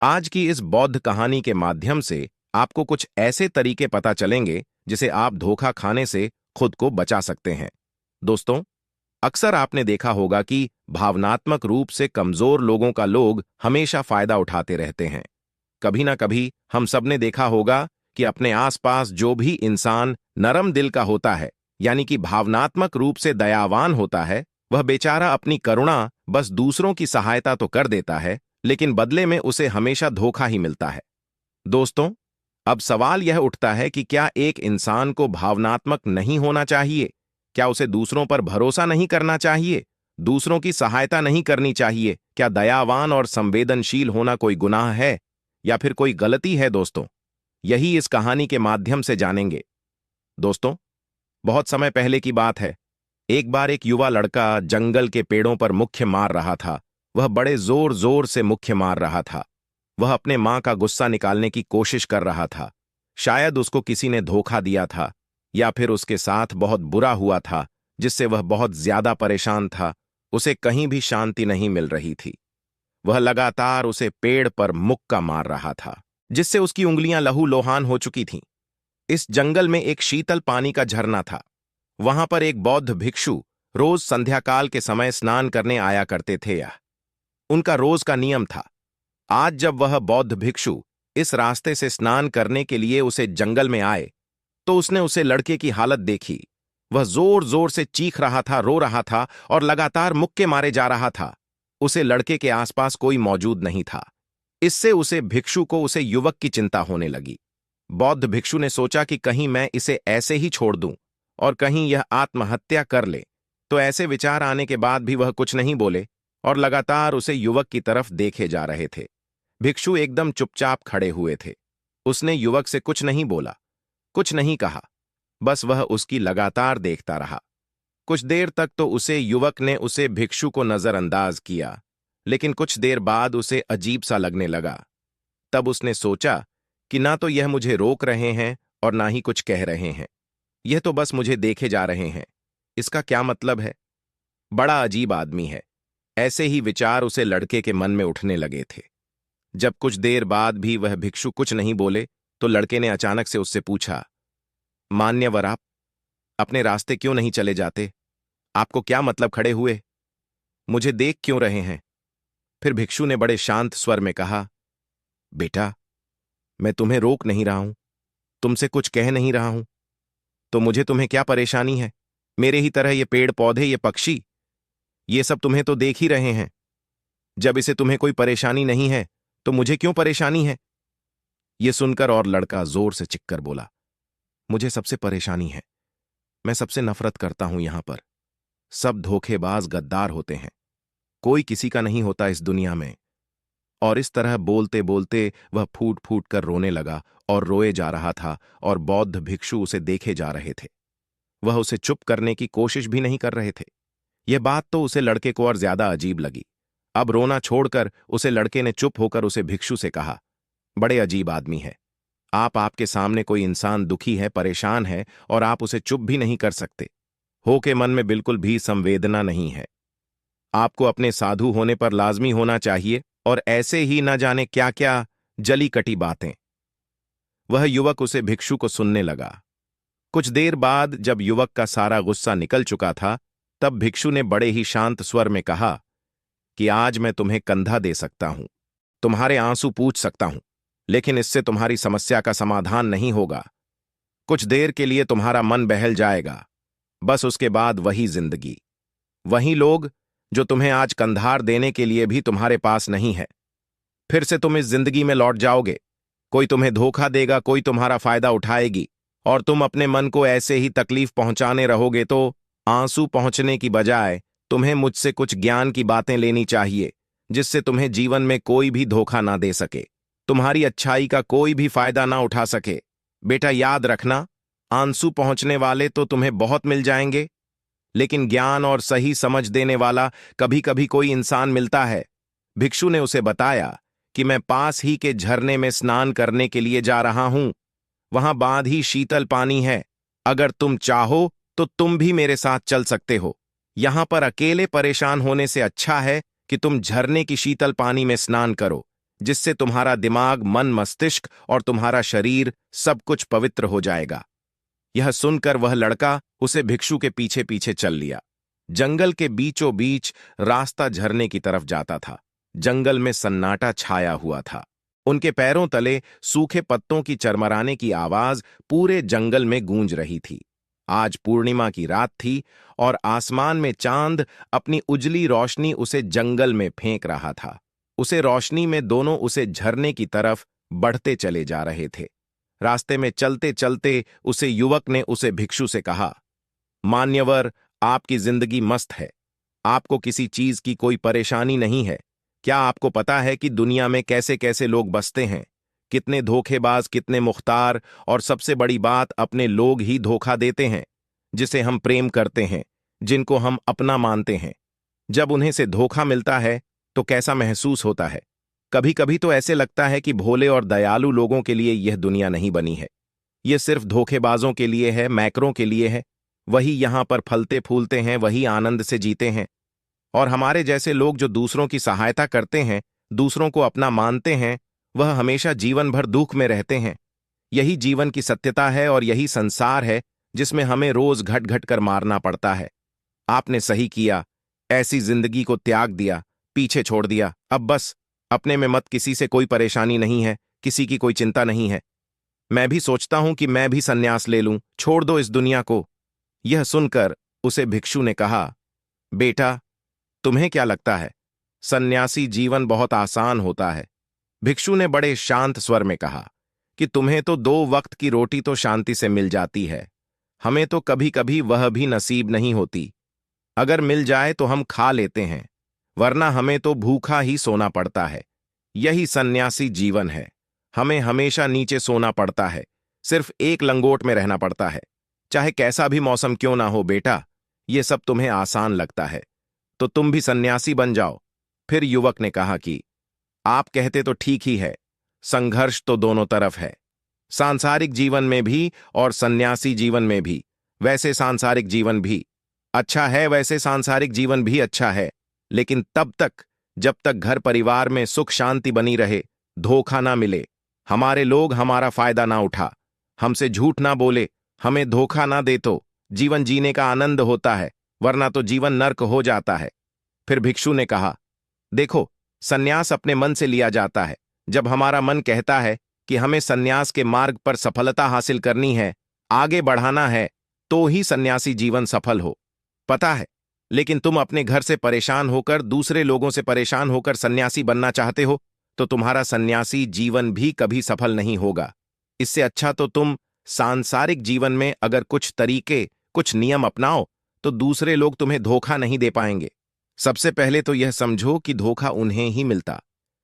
आज की इस बौद्ध कहानी के माध्यम से आपको कुछ ऐसे तरीके पता चलेंगे जिसे आप धोखा खाने से खुद को बचा सकते हैं। दोस्तों, अक्सर आपने देखा होगा कि भावनात्मक रूप से कमजोर लोगों का लोग हमेशा फायदा उठाते रहते हैं। कभी ना कभी हम सबने देखा होगा कि अपने आसपास जो भी इंसान नरम दिल का होता है, यानी कि भावनात्मक रूप से दयावान होता है, वह बेचारा अपनी करुणा बस दूसरों की सहायता तो कर देता है, लेकिन बदले में उसे हमेशा धोखा ही मिलता है। दोस्तों, अब सवाल यह उठता है कि क्या एक इंसान को भावनात्मक नहीं होना चाहिए? क्या उसे दूसरों पर भरोसा नहीं करना चाहिए? दूसरों की सहायता नहीं करनी चाहिए? क्या दयावान और संवेदनशील होना कोई गुनाह है या फिर कोई गलती है? दोस्तों, यही इस कहानी के माध्यम से जानेंगे। दोस्तों, बहुत समय पहले की बात है। एक बार एक युवा लड़का जंगल के पेड़ों पर मुख्य मार रहा था। वह बड़े जोर जोर से मुख्य मार रहा था। वह अपने मां का गुस्सा निकालने की कोशिश कर रहा था। शायद उसको किसी ने धोखा दिया था या फिर उसके साथ बहुत बुरा हुआ था, जिससे वह बहुत ज्यादा परेशान था। उसे कहीं भी शांति नहीं मिल रही थी। वह लगातार उसे पेड़ पर मुक्का मार रहा था, जिससे उसकी उंगलियां लहूलुहान हो चुकी थीं। इस जंगल में एक शीतल पानी का झरना था। वहां पर एक बौद्ध भिक्षु रोज संध्याकाल के समय स्नान करने आया करते थे। यह उनका रोज का नियम था। आज जब वह बौद्ध भिक्षु इस रास्ते से स्नान करने के लिए उसे जंगल में आए, तो उसने उसे लड़के की हालत देखी। वह जोर जोर से चीख रहा था, रो रहा था और लगातार मुक्के मारे जा रहा था। उसे लड़के के आसपास कोई मौजूद नहीं था। इससे उसे भिक्षु को उसे युवक की चिंता होने लगी। बौद्ध भिक्षु ने सोचा कि कहीं मैं इसे ऐसे ही छोड़ दूं और कहीं यह आत्महत्या कर ले। तो ऐसे विचार आने के बाद भी वह कुछ नहीं बोले और लगातार उसे युवक की तरफ देखे जा रहे थे। भिक्षु एकदम चुपचाप खड़े हुए थे। उसने युवक से कुछ नहीं बोला, कुछ नहीं कहा, बस वह उसकी लगातार देखता रहा। कुछ देर तक तो उसे युवक ने उसे भिक्षु को नजरअंदाज किया, लेकिन कुछ देर बाद उसे अजीब सा लगने लगा। तब उसने सोचा कि ना तो यह मुझे रोक रहे हैं और ना ही कुछ कह रहे हैं। यह तो बस मुझे देखे जा रहे हैं। इसका क्या मतलब है? बड़ा अजीब आदमी है। ऐसे ही विचार उसे लड़के के मन में उठने लगे थे। जब कुछ देर बाद भी वह भिक्षु कुछ नहीं बोले, तो लड़के ने अचानक से उससे पूछा, मान्यवर, आप अपने रास्ते क्यों नहीं चले जाते? आपको क्या मतलब खड़े हुए? मुझे देख क्यों रहे हैं? फिर भिक्षु ने बड़े शांत स्वर में कहा, बेटा, मैं तुम्हें रोक नहीं रहा हूं, तुमसे कुछ कह नहीं रहा हूं, तो मुझे तुम्हें क्या परेशानी है? मेरे ही तरह ये पेड़ पौधे, ये पक्षी, ये सब तुम्हें तो देख ही रहे हैं। जब इसे तुम्हें कोई परेशानी नहीं है, तो मुझे क्यों परेशानी है? ये सुनकर और लड़का जोर से चिल्लाकर बोला, मुझे सबसे परेशानी है। मैं सबसे नफरत करता हूं यहां पर। सब धोखेबाज गद्दार होते हैं। कोई किसी का नहीं होता इस दुनिया में। और इस तरह बोलते बोलते वह फूट फूट कर रोने लगा और रोए जा रहा था और बौद्ध भिक्षु उसे देखे जा रहे थे। वह उसे चुप करने की कोशिश भी नहीं कर रहे थे। यह बात तो उसे लड़के को और ज्यादा अजीब लगी। अब रोना छोड़कर उसे लड़के ने चुप होकर उसे भिक्षु से कहा, बड़े अजीब आदमी है आप। आपके सामने कोई इंसान दुखी है, परेशान है और आप उसे चुप भी नहीं कर सकते हो के मन में बिल्कुल भी संवेदना नहीं है। आपको अपने साधु होने पर लाजमी होना चाहिए और ऐसे ही न जाने क्या क्या जली कटी बातें। वह युवक उसे भिक्षु को सुनने लगा। कुछ देर बाद जब युवक का सारा गुस्सा निकल चुका था, तब भिक्षु ने बड़े ही शांत स्वर में कहा कि आज मैं तुम्हें कंधा दे सकता हूं, तुम्हारे आंसू पूछ सकता हूं, लेकिन इससे तुम्हारी समस्या का समाधान नहीं होगा। कुछ देर के लिए तुम्हारा मन बहल जाएगा, बस उसके बाद वही जिंदगी, वही लोग जो तुम्हें आज कंधार देने के लिए भी तुम्हारे पास नहीं है। फिर से तुम इस जिंदगी में लौट जाओगे। कोई तुम्हें धोखा देगा, कोई तुम्हारा फायदा उठाएगी और तुम अपने मन को ऐसे ही तकलीफ पहुंचाने रहोगे। तो आंसू पहुंचने की बजाय तुम्हें मुझसे कुछ ज्ञान की बातें लेनी चाहिए, जिससे तुम्हें जीवन में कोई भी धोखा ना दे सके, तुम्हारी अच्छाई का कोई भी फायदा ना उठा सके। बेटा, याद रखना, आंसू पहुंचने वाले तो तुम्हें बहुत मिल जाएंगे, लेकिन ज्ञान और सही समझ देने वाला कभी कभी कोई इंसान मिलता है। भिक्षु ने उसे बताया कि मैं पास ही के झरने में स्नान करने के लिए जा रहा हूं। वहां बांध ही शीतल पानी है। अगर तुम चाहो तो तुम भी मेरे साथ चल सकते हो। यहां पर अकेले परेशान होने से अच्छा है कि तुम झरने की शीतल पानी में स्नान करो, जिससे तुम्हारा दिमाग, मन, मस्तिष्क और तुम्हारा शरीर सब कुछ पवित्र हो जाएगा। यह सुनकर वह लड़का उसे भिक्षु के पीछे पीछे चल लिया। जंगल के बीचों बीच रास्ता झरने की तरफ जाता था। जंगल में सन्नाटा छाया हुआ था। उनके पैरों तले सूखे पत्तों की चरमराने की आवाज पूरे जंगल में गूंज रही थी। आज पूर्णिमा की रात थी और आसमान में चांद अपनी उजली रोशनी उसे जंगल में फेंक रहा था। उसे रोशनी में दोनों उसे झरने की तरफ बढ़ते चले जा रहे थे। रास्ते में चलते चलते उसे युवक ने उसे भिक्षु से कहा, मान्यवर, आपकी जिंदगी मस्त है। आपको किसी चीज की कोई परेशानी नहीं है। क्या आपको पता है कि दुनिया में कैसे कैसे लोग बसते हैं? कितने धोखेबाज, कितने मुख्तार, और सबसे बड़ी बात, अपने लोग ही धोखा देते हैं, जिसे हम प्रेम करते हैं, जिनको हम अपना मानते हैं। जब उन्हें से धोखा मिलता है तो कैसा महसूस होता है? कभी कभी तो ऐसे लगता है कि भोले और दयालु लोगों के लिए यह दुनिया नहीं बनी है। यह सिर्फ धोखेबाजों के लिए है, मैकरों के लिए है। वही यहां पर फलते फूलते हैं, वही आनंद से जीते हैं। और हमारे जैसे लोग जो दूसरों की सहायता करते हैं, दूसरों को अपना मानते हैं, वह हमेशा जीवन भर दुख में रहते हैं। यही जीवन की सत्यता है और यही संसार है जिसमें हमें रोज घट घट कर मारना पड़ता है। आपने सही किया, ऐसी जिंदगी को त्याग दिया, पीछे छोड़ दिया। अब बस अपने में मत, किसी से कोई परेशानी नहीं है, किसी की कोई चिंता नहीं है। मैं भी सोचता हूं कि मैं भी संन्यास ले लूं, छोड़ दो इस दुनिया को। यह सुनकर उसे भिक्षु ने कहा, बेटा, तुम्हें क्या लगता है सन्यासी जीवन बहुत आसान होता है? भिक्षु ने बड़े शांत स्वर में कहा कि तुम्हें तो 2 वक्त की रोटी तो शांति से मिल जाती है, हमें तो कभी कभी वह भी नसीब नहीं होती। अगर मिल जाए तो हम खा लेते हैं, वरना हमें तो भूखा ही सोना पड़ता है। यही सन्यासी जीवन है। हमें हमेशा नीचे सोना पड़ता है, सिर्फ एक लंगोट में रहना पड़ता है, चाहे कैसा भी मौसम क्यों ना हो। बेटा, ये सब तुम्हें आसान लगता है तो तुम भी सन्यासी बन जाओ। फिर युवक ने कहा कि आप कहते तो ठीक ही है, संघर्ष तो दोनों तरफ है, सांसारिक जीवन में भी और सन्यासी जीवन में भी। वैसे सांसारिक जीवन भी अच्छा है, वैसे सांसारिक जीवन भी अच्छा है, लेकिन तब तक जब तक घर परिवार में सुख शांति बनी रहे, धोखा ना मिले, हमारे लोग हमारा फायदा ना उठा, हमसे झूठ ना बोले, हमें धोखा ना दे, तो जीवन जीने का आनंद होता है, वरना तो जीवन नर्क हो जाता है। फिर भिक्षु ने कहा, देखो, सन्यास अपने मन से लिया जाता है। जब हमारा मन कहता है कि हमें सन्यास के मार्ग पर सफलता हासिल करनी है, आगे बढ़ाना है, तो ही सन्यासी जीवन सफल हो। पता है, लेकिन तुम अपने घर से परेशान होकर, दूसरे लोगों से परेशान होकर सन्यासी बनना चाहते हो, तो तुम्हारा सन्यासी जीवन भी कभी सफल नहीं होगा। इससे अच्छा तो तुम सांसारिक जीवन में अगर कुछ तरीके, कुछ नियम अपनाओ, तो दूसरे लोग तुम्हें धोखा नहीं दे पाएंगे। सबसे पहले तो यह समझो कि धोखा उन्हें ही मिलता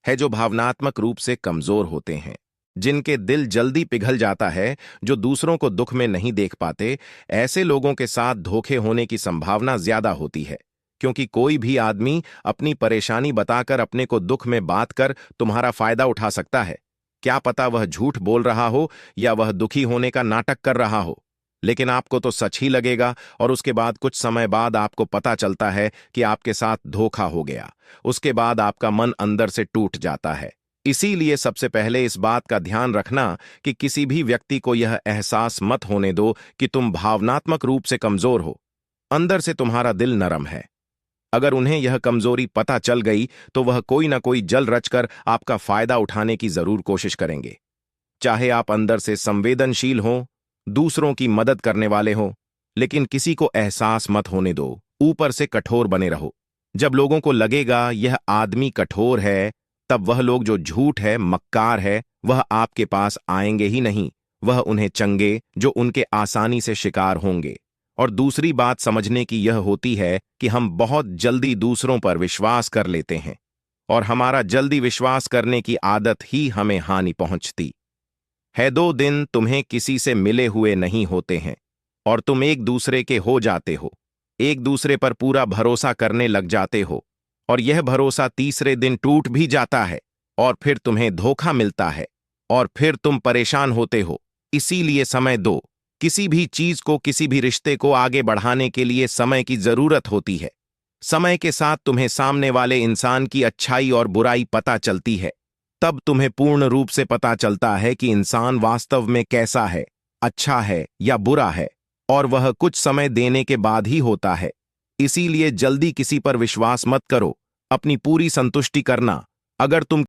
है जो भावनात्मक रूप से कमजोर होते हैं, जिनके दिल जल्दी पिघल जाता है, जो दूसरों को दुख में नहीं देख पाते। ऐसे लोगों के साथ धोखे होने की संभावना ज्यादा होती है, क्योंकि कोई भी आदमी अपनी परेशानी बताकर, अपने को दुख में बात कर तुम्हारा फायदा उठा सकता है। क्या पता वह झूठ बोल रहा हो या वह दुखी होने का नाटक कर रहा हो, लेकिन आपको तो सच ही लगेगा, और उसके बाद कुछ समय बाद आपको पता चलता है कि आपके साथ धोखा हो गया। उसके बाद आपका मन अंदर से टूट जाता है। इसीलिए सबसे पहले इस बात का ध्यान रखना कि किसी भी व्यक्ति को यह एहसास मत होने दो कि तुम भावनात्मक रूप से कमजोर हो। अंदर से तुम्हारा दिल नरम है। अगर उन्हें यह कमजोरी पता चल गई तो वह कोई ना कोई जल रचकर आपका फायदा उठाने की जरूर कोशिश करेंगे। चाहे आप अंदर से संवेदनशील हों, दूसरों की मदद करने वाले हों, लेकिन किसी को एहसास मत होने दो, ऊपर से कठोर बने रहो। जब लोगों को लगेगा यह आदमी कठोर है, तब वह लोग जो झूठ है, मक्कार है, वह आपके पास आएंगे ही नहीं। वह उन्हें चंगे जो उनके आसानी से शिकार होंगे। और दूसरी बात समझने की यह होती है कि हम बहुत जल्दी दूसरों पर विश्वास कर लेते हैं, और हमारा जल्दी विश्वास करने की आदत ही हमें हानि पहुंचती है। 2 दिन तुम्हें किसी से मिले हुए नहीं होते हैं और तुम एक दूसरे के हो जाते हो, एक दूसरे पर पूरा भरोसा करने लग जाते हो, और यह भरोसा तीसरे दिन टूट भी जाता है, और फिर तुम्हें धोखा मिलता है, और फिर तुम परेशान होते हो। इसीलिए समय दो। किसी भी चीज को, किसी भी रिश्ते को आगे बढ़ाने के लिए समय की जरूरत होती है। समय के साथ तुम्हें सामने वाले इंसान की अच्छाई और बुराई पता चलती है। तब तुम्हें पूर्ण रूप से पता चलता है कि इंसान वास्तव में कैसा है, अच्छा है या बुरा है, और वह कुछ समय देने के बाद ही होता है। इसीलिए जल्दी किसी पर विश्वास मत करो, अपनी पूरी संतुष्टि करना। अगर तुम